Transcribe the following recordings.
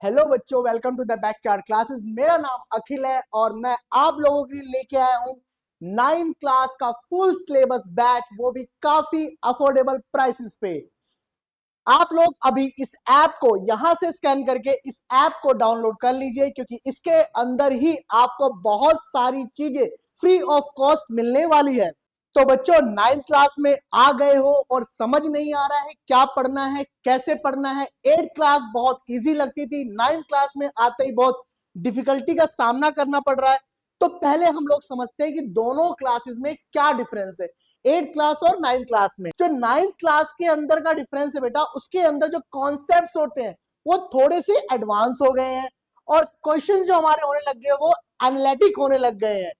Hello बच्चों, welcome to the backyard classes. मेरा नाम अखिल है और मैं आप लोगों के लिए लेके आया हूं 9th क्लास का फुल सिलेबस बैच, वो भी काफी अफोर्डेबल प्राइसेस पे। आप लोग अभी इस ऐप को यहां से स्कैन करके इस ऐप को डाउनलोड कर लीजिए, क्योंकि इसके अंदर ही आपको बहुत सारी चीजें फ्री ऑफ कॉस्ट मिलने वाली है। तो बच्चों, 9th क्लास में आ गए हो और समझ नहीं आ रहा है क्या पढ़ना है, कैसे पढ़ना है। 8th क्लास बहुत इजी लगती थी, 9th क्लास में आते ही बहुत डिफिकल्टी का सामना करना पड़ रहा है। तो पहले हम लोग समझते हैं कि दोनों क्लासेस में क्या डिफरेंस है, 8th क्लास और 9th क्लास में। जो 9th क्लास के अंदर का डिफरेंस है बेटा, उसके अंदर जो कॉन्सेप्ट्स होते हैं वो थोड़े से एडवांस हो गए हैं और क्वेश्चन जो हमारे होने लग गए वो एनालिटिक होने लग गए हैं।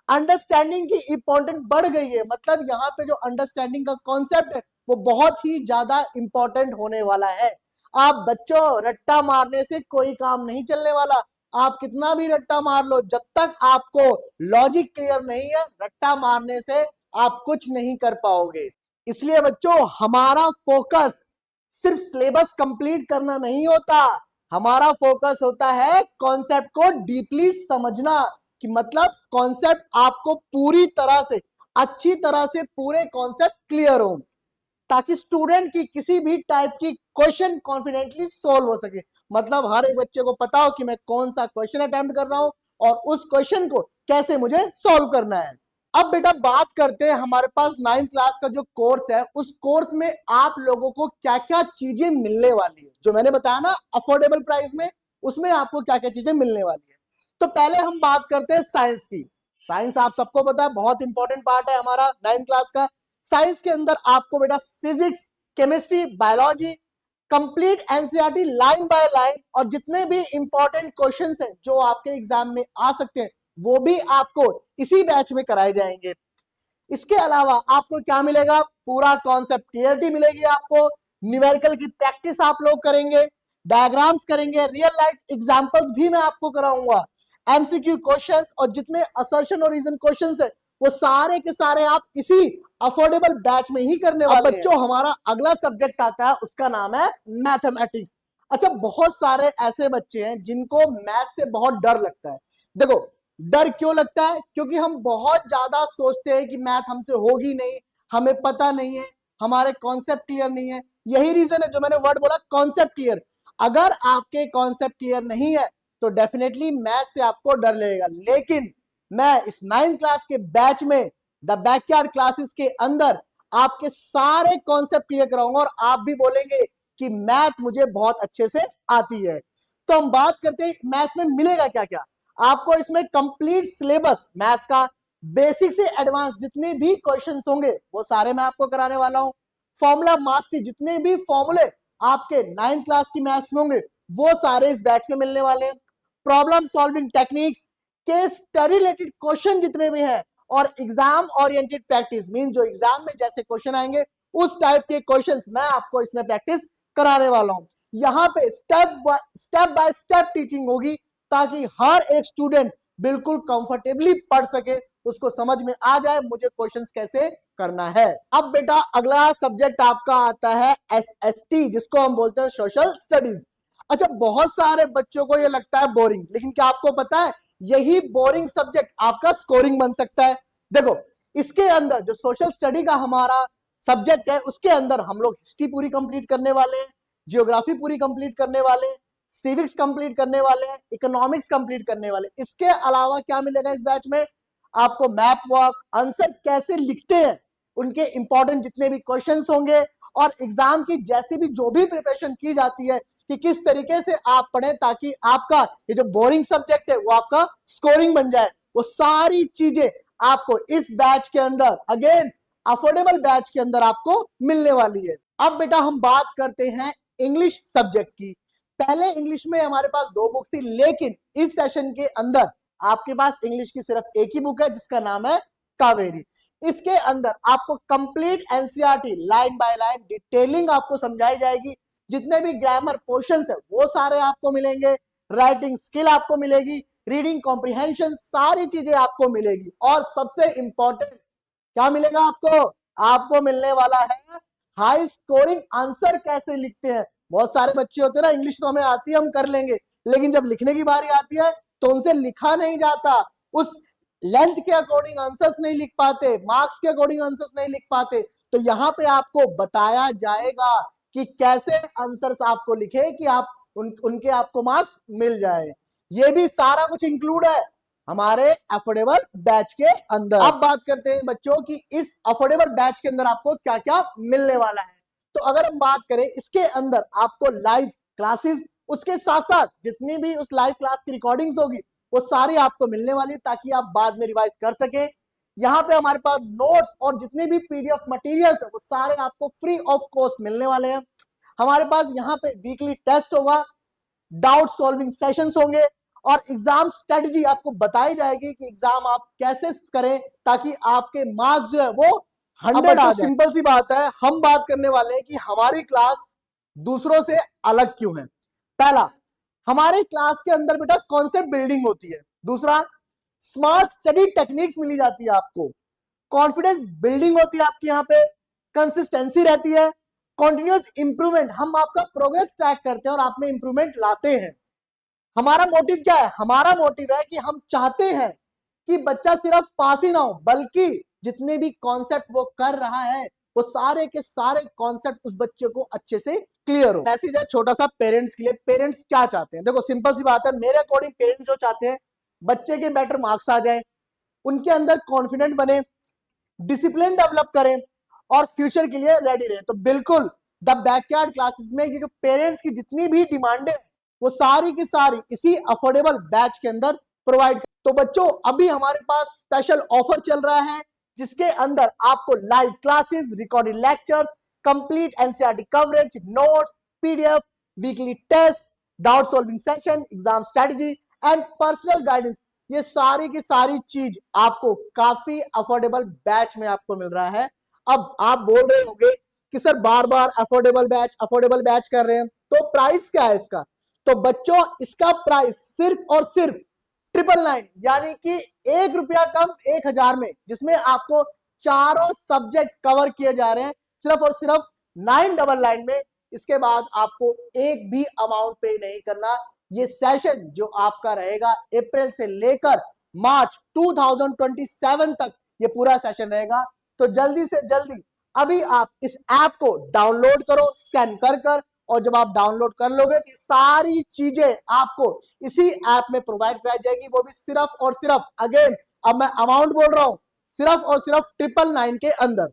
अंडरस्टैंडिंग की इंपॉर्टेंट बढ़ गई है, मतलब यहाँ पे जो अंडरस्टैंडिंग का कॉन्सेप्ट है वो बहुत ही ज्यादा इंपॉर्टेंट होने वाला है। आप बच्चों, रट्टा मारने से कोई काम नहीं चलने वाला। आप कितना भी रट्टा मार लो, जब तक आपको लॉजिक क्लियर नहीं है, रट्टा मारने से आप कुछ नहीं कर पाओगे। इसलिए बच्चों, हमारा फोकस सिर्फ सिलेबस कंप्लीट करना नहीं होता, हमारा फोकस होता है कॉन्सेप्ट को डीपली समझना, कि मतलब कॉन्सेप्ट आपको पूरी तरह से, अच्छी तरह से पूरे कॉन्सेप्ट क्लियर हो, ताकि स्टूडेंट की किसी भी टाइप की क्वेश्चन कॉन्फिडेंटली सोल्व हो सके। मतलब हर एक बच्चे को पता हो कि मैं कौन सा क्वेश्चन अटेम्प्ट कर रहा हूं और उस क्वेश्चन को कैसे मुझे सोल्व करना है। अब बेटा बात करते हैं, हमारे पास 9th क्लास का जो कोर्स है, उस कोर्स में आप लोगों को क्या क्या चीजें मिलने वाली है, जो मैंने बताया ना अफोर्डेबल प्राइस में, उसमें आपको क्या क्या चीजें मिलने वाली है। तो पहले हम बात करते हैं साइंस की। साइंस आप सबको पता है बहुत इंपॉर्टेंट पार्ट है हमारा 9th क्लास का। साइंस के अंदर आपको बेटा physics, chemistry, biology, complete NCERT line by line, और जितने भी इंपॉर्टेंट क्वेश्चंस हैं जो आपके एग्जाम में आ सकते हैं वो भी आपको इसी बैच में कराए जाएंगे। इसके अलावा आपको क्या मिलेगा, पूरा कॉन्सेप्ट क्लियरिटी मिलेगी आपको। न्यूमेरिकल की प्रैक्टिस आप लोग करेंगे, डायग्राम्स करेंगे, रियल लाइफ एग्जांपल्स भी मैं आपको कराऊंगा, एमसीक्यू क्वेश्चंस और जितने असर्शन और रीजन क्वेश्चंस है वो सारे के सारे आप इसी अफोर्डेबल बैच में ही करने वाले हैं। बच्चों, हमारा अगला सब्जेक्ट आता है, उसका नाम है मैथमेटिक्स। अच्छा, बहुत सारे ऐसे बच्चे हैं जिनको मैथ से बहुत डर लगता है। देखो, डर क्यों लगता है? क्योंकि हम बहुत ज्यादा सोचते हैं कि मैथ हमसे होगी नहीं, हमें पता नहीं है, हमारे कॉन्सेप्ट क्लियर नहीं है। यही रीजन है जो मैंने वर्ड बोला, कॉन्सेप्ट क्लियर। अगर आपके कॉन्सेप्ट क्लियर नहीं है तो डेफिनेटली मैथ से आपको डर लगेगा। लेकिन मैं इस 9th क्लास के बैच में, द बैकयार्ड क्लासेस के अंदर, आपके सारे कॉन्सेप्ट क्लियर कराऊंगा और आप भी बोलेंगे कि मैथ मुझे बहुत अच्छे से आती है। तो हम बात करते हैं मैथ्स में मिलेगा क्या क्या। आपको इसमें कंप्लीट सिलेबस मैथ्स का, बेसिक से एडवांस जितने भी क्वेश्चंस होंगे वो सारे मैं आपको कराने वाला हूं। फॉर्मूला मास्टरी, जितने भी फॉर्मूले आपके 9th क्लास की मैथ्स में होंगे वो सारे इस बैच में मिलने वाले हैं। Problem solving techniques, case study related question जितने भी हैं, और एग्जाम ओरिएंटेड प्रैक्टिस, मीन जो एग्जाम में जैसे क्वेश्चन आएंगे उस टाइप के क्वेश्चंस मैं आपको इसमें प्रैक्टिस कराने वाला हूं। यहाँ पे स्टेप बाय स्टेप टीचिंग होगी, ताकि हर एक स्टूडेंट बिल्कुल कंफर्टेबली पढ़ सके, उसको समझ में आ जाए मुझे क्वेश्चंस कैसे करना है। अब बेटा अगला सब्जेक्ट आपका आता है एसएसटी, जिसको हम बोलते हैं सोशल स्टडीज। अच्छा, बहुत सारे बच्चों को ये लगता है बोरिंग, लेकिन क्या आपको पता है यही बोरिंग सब्जेक्ट आपका स्कोरिंग बन सकता है। देखो, इसके अंदर जो सोशल स्टडी का हमारा सब्जेक्ट है, उसके अंदर हम लोग हिस्ट्री पूरी कंप्लीट करने वाले हैं, जियोग्राफी पूरी कंप्लीट करने वाले हैं, सिविक्स कंप्लीट करने वाले हैं, इकोनॉमिक्स कंप्लीट करने वाले। इसके अलावा क्या मिलेगा इस बैच में, आपको मैप वर्क, आंसर कैसे लिखते हैं, उनके इंपॉर्टेंट जितने भी क्वेश्चंस होंगे, और एग्जाम की जैसे भी जो भी प्रिपरेशन की जाती है कि किस तरीके से आप पढ़ें ताकि आपका ये जो बोरिंग सब्जेक्ट है वो आपका स्कोरिंग बन जाए, वो सारी चीजें आपको इस बैच के अंदर, अगेन अफोर्डेबल बैच के अंदर आपको मिलने वाली है। अब बेटा हम बात करते हैं इंग्लिश सब्जेक्ट की। पहले इंग्लिश में हमारे पास 2 बुक्स थी, लेकिन इस सेशन के अंदर आपके पास इंग्लिश की सिर्फ एक ही बुक है, जिसका नाम है कावेरी। इसके अंदर आपको complete NCERT line by line detailing आपको समझाई जाएगी, जितने भी ग्रामर पोर्शंस है वो सारे आपको मिलेंगे, राइटिंग स्किल आपको मिलेगी, रीडिंग कॉम्प्रिहेंशन, सारी चीजें आपको मिलेगी। और सबसे इंपॉर्टेंट क्या मिलेगा आपको, आपको मिलने वाला है हाई स्कोरिंग आंसर कैसे लिखते हैं। बहुत सारे बच्चे होते हैं ना, इंग्लिश तो हमें आती है हम कर लेंगे, लेकिन जब लिखने की बारी आती है तो उनसे लिखा नहीं जाता, उस लेंथ के अकॉर्डिंग आंसर्स नहीं लिख पाते, मार्क्स के अकॉर्डिंग आंसर्स नहीं लिख पाते। तो यहाँ पे आपको बताया जाएगा कि कैसे आंसर्स आपको लिखे कि आप उनके आपको मार्क्स मिल जाए। ये भी सारा कुछ इंक्लूड है हमारे अफोर्डेबल बैच के अंदर। अब बात करते हैं बच्चों की इस अफोर्डेबल बैच के अंदर आपको क्या क्या मिलने वाला है। तो अगर हम बात करें इसके अंदर आपको लाइव क्लासेस, उसके साथ साथ जितनी भी उस लाइव क्लास की रिकॉर्डिंग्स होगी वो सारी आपको मिलने वाली है, ताकि आप बाद में रिवाइज कर सके। यहाँ पे हमारे पास नोट्स और जितने भी पीडीएफ मटेरियल्स है वो सारे आपको फ्री ऑफ कॉस्ट मिलने वाले हैं। हमारे पास यहाँ पे वीकली टेस्ट होगा, डाउट सॉल्विंग सेशंस होंगे और एग्जाम स्ट्रेटजी आपको बताई जाएगी कि एग्जाम आप कैसे करें ताकि आपके मार्क्स जो है वो 100 आ जाए। सिंपल सी बात है, हम बात करने वाले हैं कि हमारी क्लास दूसरों से अलग क्यों है। पहला, हमारे क्लास के अंदर बेटा कॉन्सेप्ट बिल्डिंग होती है। दूसरा, स्मार्ट स्टडी टेक्निक्स मिली जाती है आपको, कॉन्फिडेंस बिल्डिंग होती है आपकी, यहाँ पे कंसिस्टेंसी रहती है, कॉन्टिन्यूअस इंप्रूवमेंट, हम आपका प्रोग्रेस ट्रैक करते हैं और आप में इंप्रूवमेंट लाते हैं। हमारा मोटिव क्या है? हमारा मोटिव है कि हम चाहते हैं कि बच्चा सिर्फ पास ही ना हो, बल्कि जितने भी कॉन्सेप्ट वो कर रहा है वो सारे के सारे कॉन्सेप्ट उस बच्चे को अच्छे से क्लियर हो। मैसेज है छोटा सा पेरेंट्स के लिए। पेरेंट्स क्या चाहते हैं? देखो सिंपल सी बात है, मेरे अकॉर्डिंग पेरेंट्स जो चाहते हैं बच्चे के बेटर मार्क्स आ जाए, उनके अंदर कॉन्फिडेंट बने, डिसिप्लिन डेवलप करें और फ्यूचर के लिए रेडी रहे। तो बिल्कुल द बैकयार्ड क्लासेस में ये जो पेरेंट्स की जितनी भी डिमांड है वो सारी की सारी इसी अफोर्डेबल बैच के अंदर प्रोवाइड। तो बच्चों अभी हमारे पास स्पेशल ऑफर चल रहा है जिसके अंदर आपको live classes, recorded lectures, complete NCERT coverage, notes, PDF, weekly test, doubt solving session, exam strategy and personal guidance, ये सारी की सारी चीज आपको काफी अफोर्डेबल बैच में आपको मिल रहा है। अब आप बोल रहे होंगे कि सर बार बार अफोर्डेबल बैच कर रहे हैं, तो प्राइस क्या है इसका? तो बच्चों इसका प्राइस सिर्फ और सिर्फ 999 यानी कि 1 रुपया कम 1000 में, जिसमें आपको चारों सब्जेक्ट कवर किए जा रहे हैं सिर्फ और सिर्फ 999 में। इसके बाद आपको एक भी अमाउंट पे नहीं करना। ये सेशन जो आपका रहेगा अप्रैल से लेकर मार्च 2027 तक ये पूरा सेशन रहेगा। तो जल्दी से जल्दी अभी आप इस ऐप को डाउनलोड करो स्कैन कर और जब आप डाउनलोड कर लोगे तो सारी चीजें आपको इसी ऐप में प्रोवाइड कराई जाएगी, वो भी सिर्फ और सिर्फ, अगेन अब मैं अमाउंट बोल रहा हूं, सिर्फ और सिर्फ 999 के अंदर।